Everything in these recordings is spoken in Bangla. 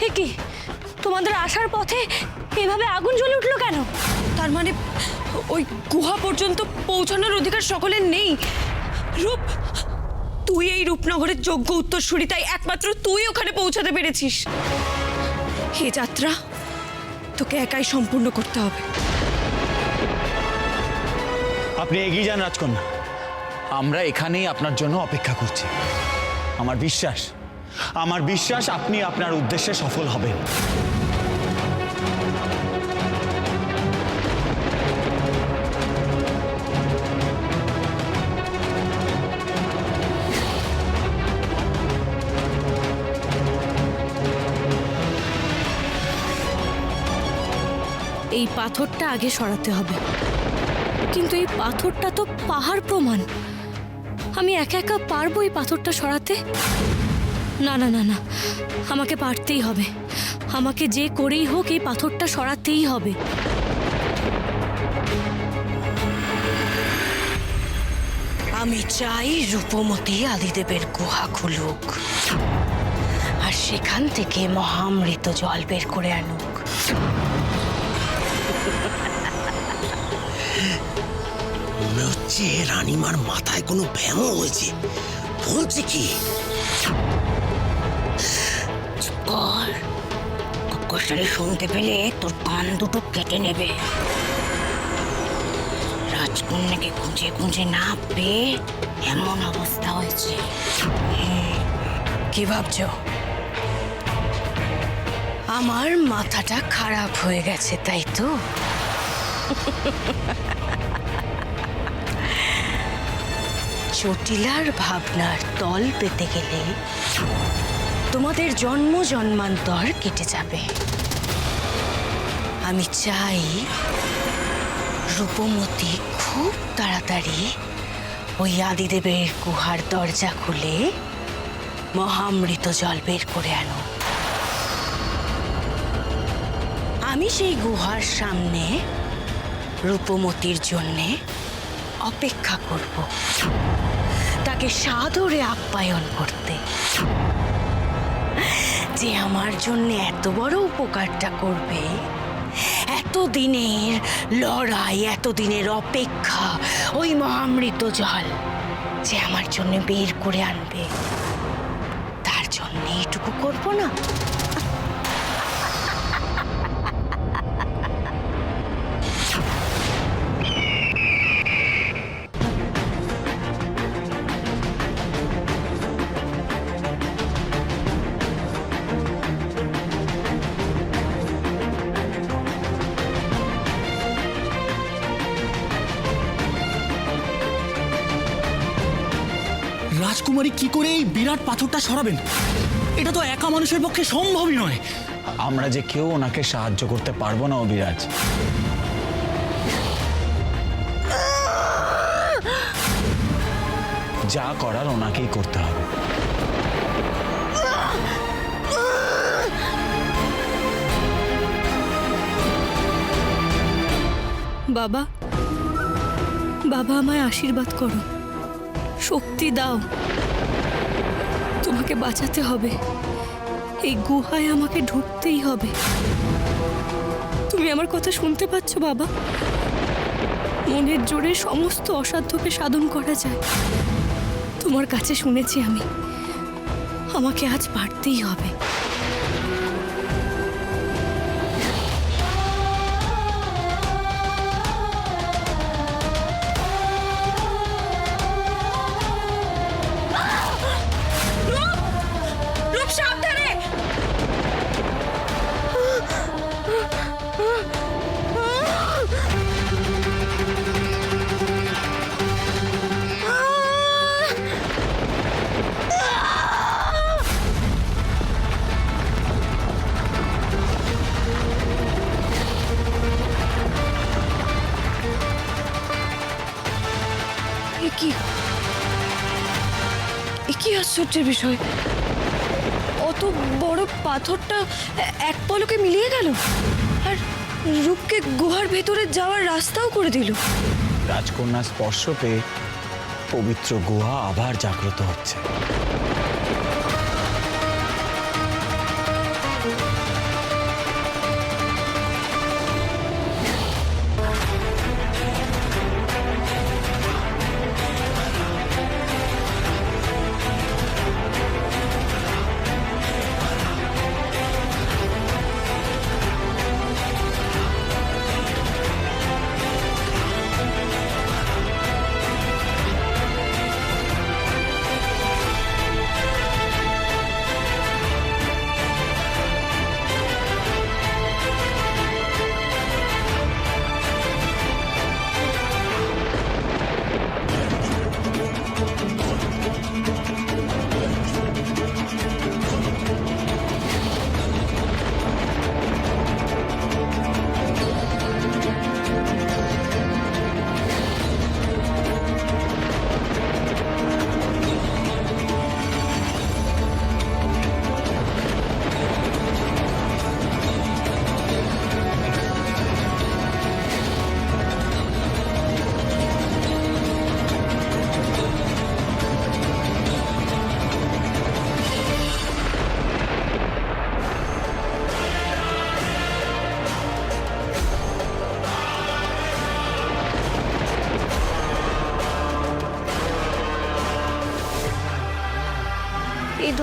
এ কি, তোমাদের আসার পথে এভাবে আগুন জ্বলে উঠলো কেন? তার মানে ওই গুহা পর্যন্ত পৌঁছানোর অধিকার সকলের নেই। রূপ, তুই এই রূপনগরের যোগ্য উত্তরসূরি, তাই একমাত্র তুই ওখানে পৌঁছাতে পেরেছিস। এই যাত্রা তোকে একাই সম্পূর্ণ করতে হবে। আপনি এগিয়ে যান রাজকন্যা, আমরা এখানেই আপনার জন্য অপেক্ষা করছি। আমার বিশ্বাস আপনি আপনার উদ্দেশ্যে সফল হবেন। এই পাথরটা আগে সরাতে হবে, কিন্তু এই পাথরটা তো পাহাড় প্রমাণ। আমি একা একা পারবো এই পাথরটা সরাতে? না না না না, আমাকে পারতেই হবে। আমাকে যে করেই হোক এই পাথরটা সরাতেই হবে। আমি চাই রূপমতী আদিদেবের গুহা খুলুক, আর সেখান থেকে মহামৃত জল বের করে আনুক। মনে হচ্ছে রানীমার মাথায় কোনো ব্যামো হয়েছে। বলছে কি? কষ্টে শুনতে পেলে তোর কান দুটো কেটে নেবে। রাজকন্যাকে খুঁজে খুঁজে না পেয়ে এমন অবস্থা হয়েছে। কি ভাবছো? আমার মাথাটা খারাপ হয়ে গেছে, তাই তো? চটিলার ভাবনার তল পেতে গেলে তোমাদের জন্ম জন্মান্তর কেটে যাবে। আমি চাই রূপমতী খুব তাড়াতাড়ি ওই আদিদেবের গুহার দরজা খুলে মহামৃত জল বের করে আনো। আমি সেই গুহার সামনে রূপমতীর জন্যে অপেক্ষা করব, তাকে সাদরে আপ্যায়ন করতে, যে আমার জন্য এত বড় উপকারটা করবে। এতদিনের লড়াই, এতদিনের অপেক্ষা, ওই মহামৃত জল যে আমার জন্য বের করে আনবে, তার জন্য এটুকু করব না? রাজকুমারী কি করে এই বিরাট পাথরটা সরাবেন? এটা তো একা মানুষের পক্ষে সম্ভবই নয়। আমরা যে কেউ ওনাকে সাহায্য করতে পারবো না অবিরাজ। যা করার ওনাকেই করতে হবে। বাবা, বাবা আমায় আশীর্বাদ করো, শক্তি দাও। তোমাকে বাঁচাতে হবে, এই গুহায় আমাকে ঢুকতেই হবে। তুমি আমার কথা শুনতে পাচ্ছ বাবা? মনের জোরে সমস্ত অসাধ্যকে সাধন করা যায়, তোমার কাছে শুনেছি আমি। আমাকে আজ পারতেই হবে। কি আশ্চর্যের বিষয়! অত বড় পাথরটা এক পলকে মিলিয়ে গেল, আর রূপকে গুহার ভেতরে যাওয়ার রাস্তাও করে দিল। রাজকন্যা স্পর্শ পেয়ে পবিত্র গুহা আবার জাগ্রত হচ্ছে।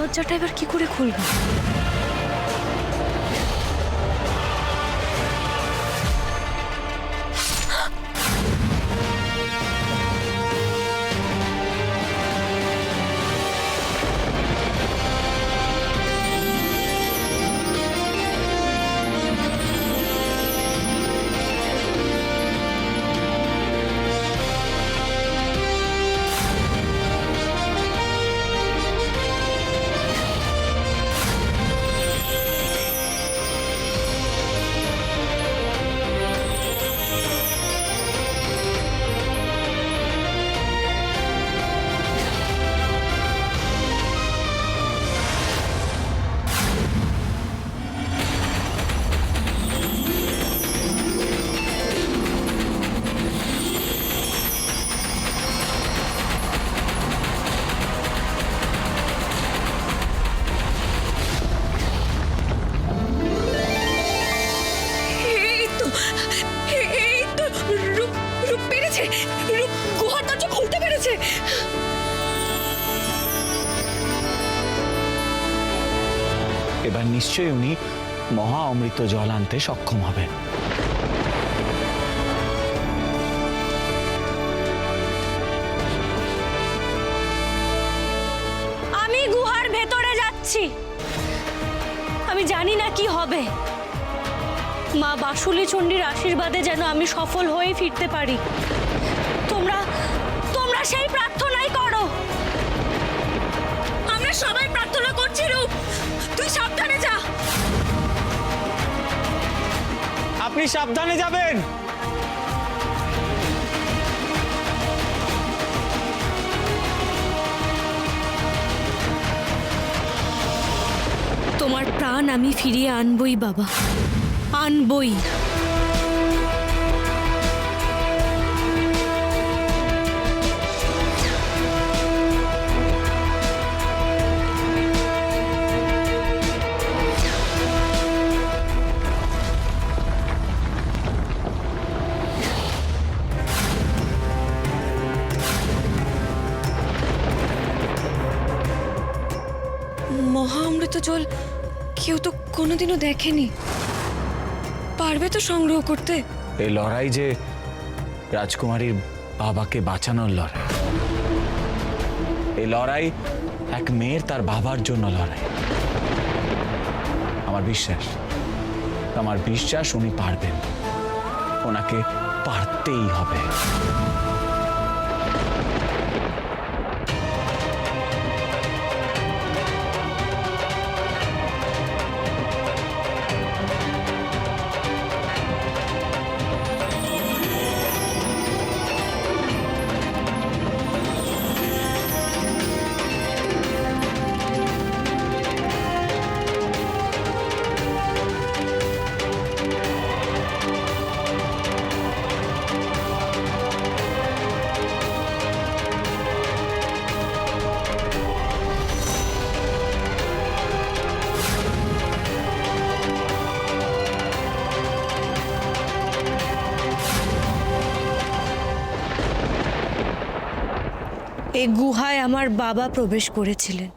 দরজাটা এবার কি করে খুলবো? এই তো এই তো রূপ রূপ পেরেছে, রূপ গুহার দরজা খুলতে পেরেছে। এবার নিশ্চয়ই উনি মহা অমৃত জল আনতে সক্ষম হবেন। আমি গুহার ভেতরে যাচ্ছি। আমি জানি না কি হবে। মা বাসুলি চণ্ডীর আশীর্বাদে যেন আমি সফল হয়ে ফিরতে পারি। তোমরা তোমরা সেই প্রার্থনাই করো। আমরা সবাই প্রার্থনা করছি রূপ, তুই সাবধানে যা। আপনি সাবধানে যাবেন। তোমার প্রাণ আমি ফিরিয়ে আনবই বাবা, আনবই। মহা অমৃত জল কেউ তো কোনোদিনও দেখেনি, পারবে তো সংগ্রহ করতে? এই লড়াই যে রাজকুমারীর বাবাকে বাঁচানোর লড়াই। এই লড়াই এক মেয়ের তার বাবার জন্য লড়াই। আমার বিশ্বাস উনি পারবেন। ওনাকে পারতেই হবে। এই গুহায় আমার বাবা প্রবেশ করেছিলেন।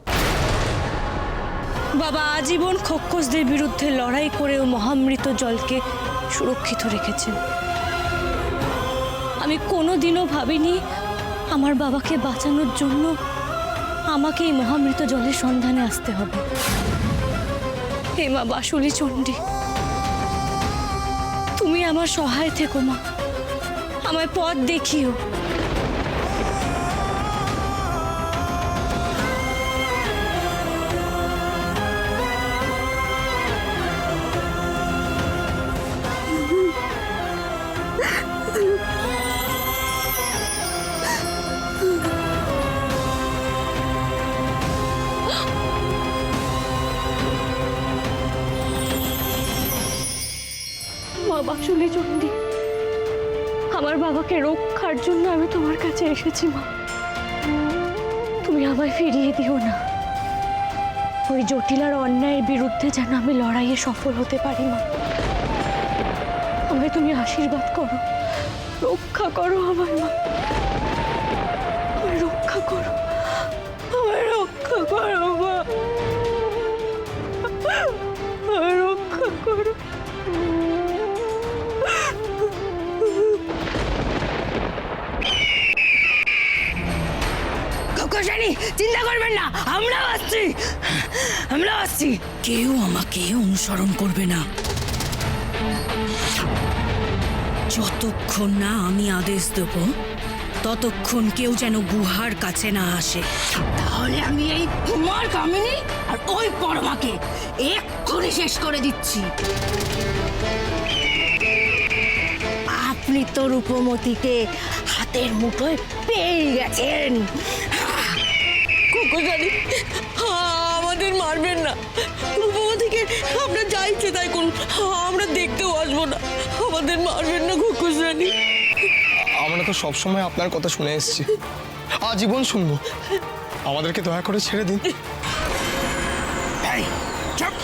বাবা আজীবন খোক্ষসদের বিরুদ্ধে লড়াই করেও মহামৃত জলকে সুরক্ষিত রেখেছেন। আমি কোনোদিনও ভাবিনি আমার বাবাকে বাঁচানোর জন্য আমাকে এই মহামৃত জলের সন্ধানে আসতে হবে। হে মা বাসুলি চণ্ডী, তুমি আমার সহায় থেকো মা, আমায় পথ দেখিও। মা বাসুলি চণ্ডী, আমার বাবাকে রক্ষার জন্য আমি তোমার কাছে এসেছি মা। তুমি আমায় ফিরিয়ে দিও না। ওই জটিলার অন্যায়ের বিরুদ্ধে যেন আমি লড়াইয়ে সফল হতে পারি মা। আমায় তুমি আশীর্বাদ করো, রক্ষা করো আমায় মা, আমায় রক্ষা করো, আমায় রক্ষা করো মা। আমরা আসছি। কেউ আমাকে অনুসরণ করবে না যতক্ষণ না আমি আদেশ দেব, ততক্ষণ কেউ যেন গুহার কাছে না আসে। তাহলে আমি এই কুমার কামিনী আর ওই পরমাকে এক্ষুনি শেষ করে দিচ্ছি। আপনি তো রূপমতিকে হাতের মুঠোয় পেয়ে গেছেন। কোকোজানি, আমাদের মারবেন না। রূপমতিকে আপনার যা ইচ্ছে তাই করুন, আমরা দেখতেও আসবো না। আমাদের মারবেন না কোকোজানি। আমরা তো সবসময় আপনার কথা শুনে এসেছি, আজীবন শুনবো। আমাদেরকে দয়া করে ছেড়ে দিন। এই, চুপ!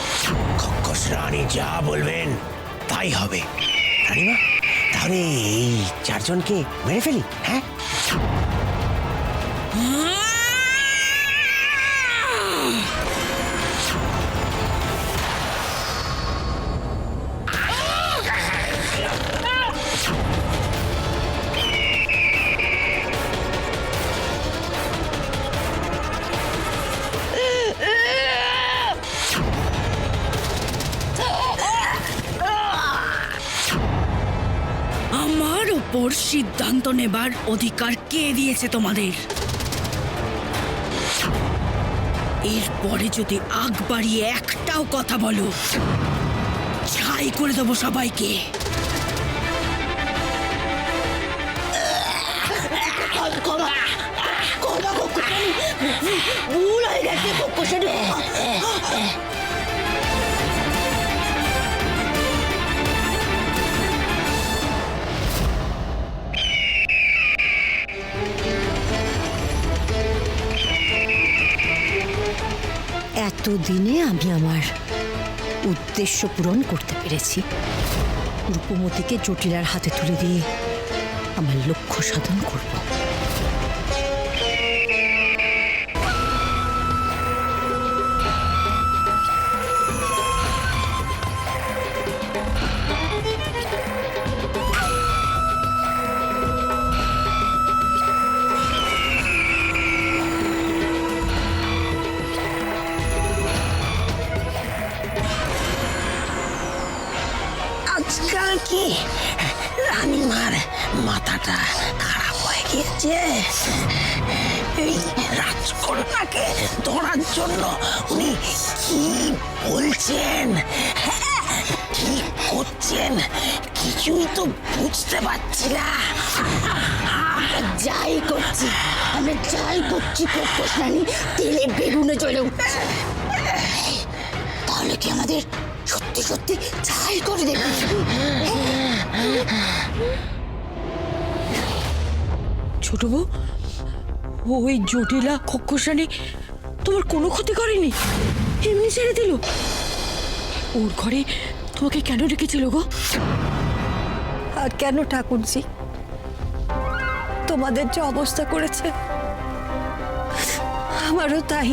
খোকস রানী যা বলবেন তাই হবে। রানীমা, তাহলে এই চারজনকে মেরে ফেলি, হ্যাঁ? আমার উপর সিদ্ধান্ত নেবার অধিকার কে দিয়েছে তোমাদের? এরপরে যদি আগ বাড়িয়ে একটাও কথা বলো, ছাই করে দেবো সবাইকে। ভুল হয়ে গেছে কোকোজানি। এতদিনে আমি আমার উদ্দেশ্য পূরণ করতে পেরেছি। রূপমতিকে জটিলার হাতে তুলে দিয়ে আমার লক্ষ্য সাধন করব। আজকাল কি রানীমার মাথাটা খারাপ হয়ে গিয়েছে? এই রাজকন্যাকে ধরার জন্য উনি কি বলছেন, কি করছেন, কিছুই তো বুঝতে পারছি না। যাই করছি, আমরা যাই করছি কোকোজানি তেলে বেগুনে জ্বলে উঠছে। তাহলে কি আমাদের সত্যি সত্যি ছাই করে দেবে? ছোট বউ, ওই জটিলা কোকোজানি তোমার কোনো ক্ষতি করেনি, এমনি ছেড়ে দিল। ওর ঘরে তোমাকে কেন রেখেছিল গো? আর কেন ঠাকুরজি, তোমাদের যে অবস্থা করেছে আমারও তাই।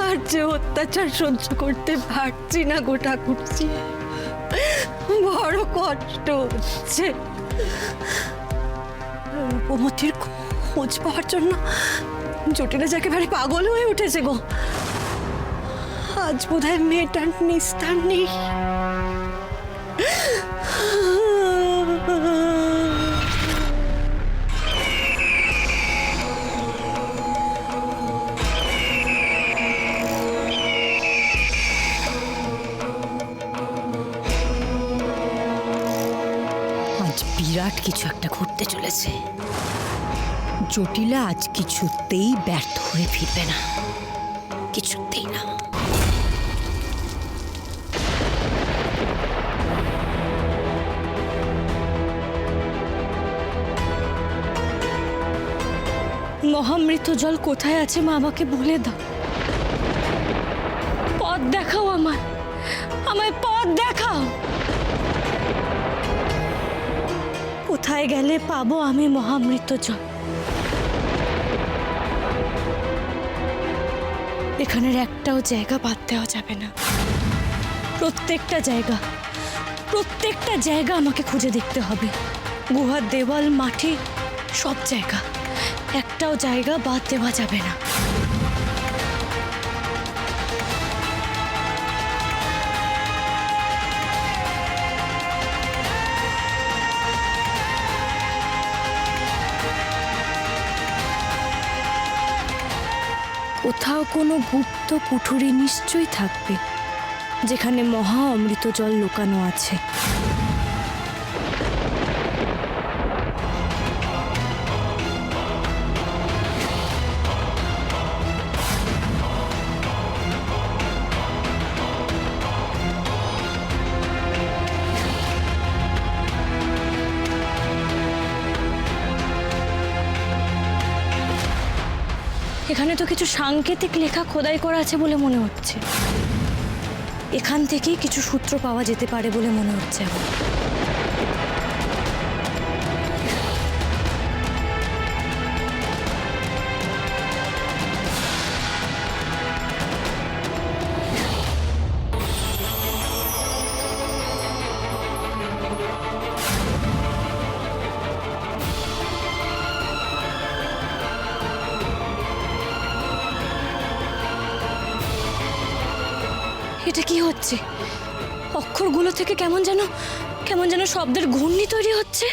আর যে অত্যাচার সহ্য করতে পারছি না গো ঠাকুরজি, বড় কষ্ট হচ্ছে। রূপমতির খোঁজ পাওয়ার জন্য জটিলা একেবারে পাগল হয়ে উঠেছে গো। আজ বোধহয় মেয়েটার নিস্তার নেই। আজ বিরাট কিছু একটা ঘটতে চলেছে। জটিলা আজ কিছুতেই ব্যর্থ হয়ে ফিরবে না, কিছুতেই না। মহামৃত জল কোথায় আছে মা, আমাকে বলে দাও। পথ দেখাও, আমায় পথ দেখাও। কোথায় গেলে পাবো আমি মহামৃত জল? এখানের একটাও জায়গা বাদ দেওয়া যাবে না। প্রত্যেকটা জায়গা আমাকে খুঁজে দেখতে হবে। গুহার দেওয়াল, মাটি, সব জায়গা, একটাও জায়গা বাদ দেওয়া যাবে না। কোথাও কোনো গুপ্ত কুঠুরি নিশ্চয়ই থাকবে, যেখানে মহা অমৃত জল লুকানো আছে। এখানে তো কিছু সাংকেতিক লেখা খোদাই করা আছে বলে মনে হচ্ছে। এখান থেকেই কিছু সূত্র পাওয়া যেতে পারে বলে মনে হচ্ছে আমার। এটা কি হচ্ছে? অক্ষরগুলো থেকে কেমন যেন শব্দের ঘূর্ণি তৈরি হচ্ছে।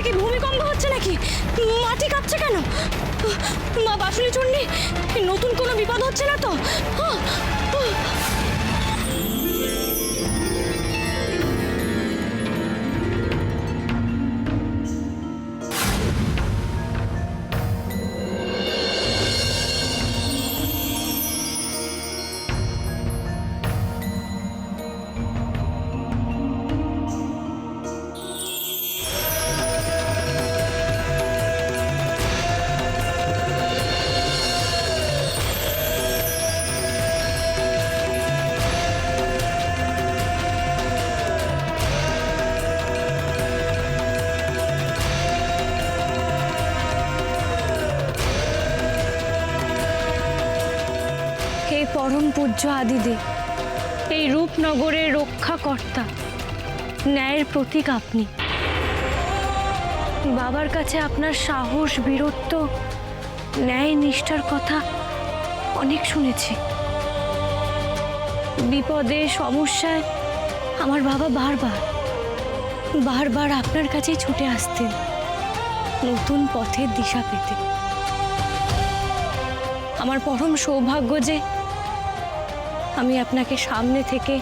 কি ভূমিকম্প হচ্ছে নাকি? মাটি কাঁপছে কেন? মা বাসুলি চণ্ডী, নতুন কোনো বিপদ হচ্ছে না তো? পরম পূজ্য আদিদেব, এই রূপনগরের রক্ষাকর্তা, ন্যায়ের প্রতীক আপনি। বাবার কাছে আপনার সাহস, বীরত্ব, ন্যায় নিষ্ঠার কথা অনেক শুনেছি। বিপদে সমস্যায় আমার বাবা বারবার আপনার কাছেই ছুটে আসতেন নতুন পথের দিশা পেতে। আমার পরম সৌভাগ্য যে আমি আপনাকে সামনে থেকে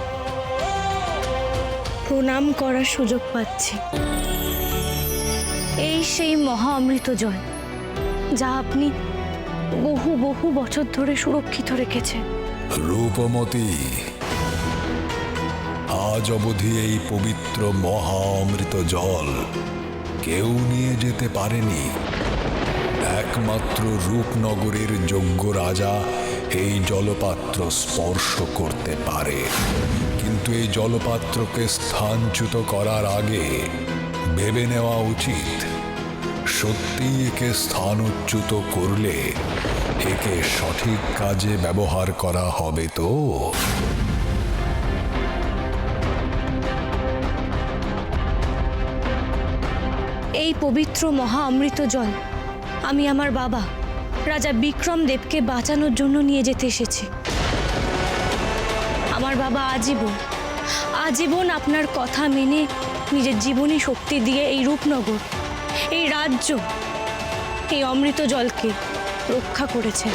প্রণাম করার সুযোগ পাচ্ছি। এই সেই মহা অমৃত জল, যা আপনি বহু বছর ধরে সুরক্ষিত রেখেছেন। রূপমতী, আজ অবধি এই পবিত্র মহা অমৃত জল কেউ নিয়ে যেতে পারেনি। একমাত্র রূপনগরের যোগ্য রাজা এই জলপাত্র স্পর্শ করতে পারে। কিন্তু এই জলপাত্রকে স্থানচ্যুত করার আগে ভেবে নেওয়া উচিত, সত্যি একে স্থানচ্যুত করলে একে সঠিক কাজে ব্যবহার করা হবে তো? এই পবিত্র মহা অমৃত জল আমি আমার বাবা রাজা বিক্রম দেবকে বাঁচানোর জন্য নিয়ে যেতে এসেছি। আমার বাবা আজীবন আপনার কথা মেনে নিজের জীবনী শক্তি দিয়ে এই রূপনগর, এই রাজ্য, এই অমৃত জলকে রক্ষা করেছে।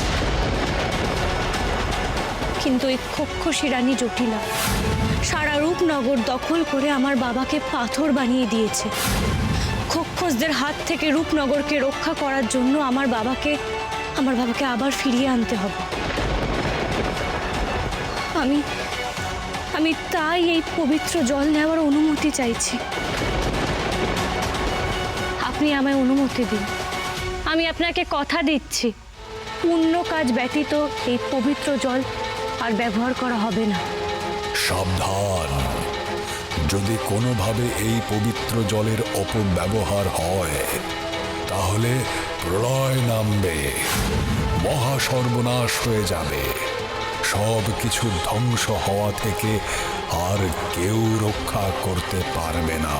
কিন্তু এই খক্ষসী রানী জটিলা সারা রূপনগর দখল করে আমার বাবাকে পাথর বানিয়ে দিয়েছে। খক্ষসদের হাত থেকে রূপনগরকে রক্ষা করার জন্য আমার বাবাকে আবার ফিরিয়ে আনতে হবে। আমি তাই এই পবিত্র জল নেওয়ার অনুমতি চাইছি। আপনি আমায় অনুমতি দিন। আমি আপনাকে কথা দিচ্ছি, পুণ্য কাজ ব্যতীত এই পবিত্র জল আর ব্যবহার করা হবে না। সাবধান, যদি কোনোভাবে এই পবিত্র জলের অপব্যবহার হয় তাহলে প্রলয় নামবে, মহা সর্বনাশ হয়ে যাবে। সব কিছু ধ্বংস হওয়া থেকে আর কেউ রক্ষা করতে পারবে না।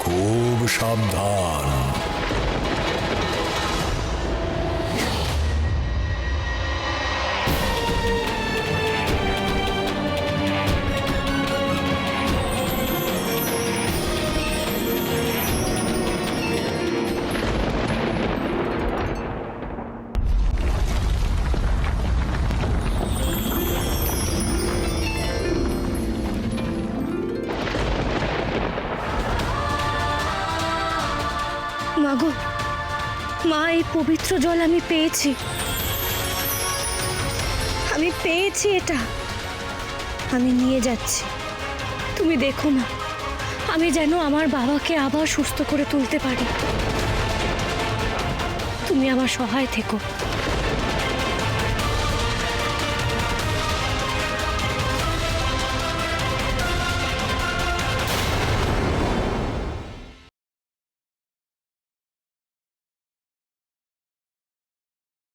খুব সাবধান। মাগো, মা, এই পবিত্র জল আমি পেয়েছি, আমি পেয়েছি এটা, আমি নিয়ে যাচ্ছি। তুমি দেখো না, আমি যেন আমার বাবাকে আবার সুস্থ করে তুলতে পারি। তুমি আমার সহায় থেকো।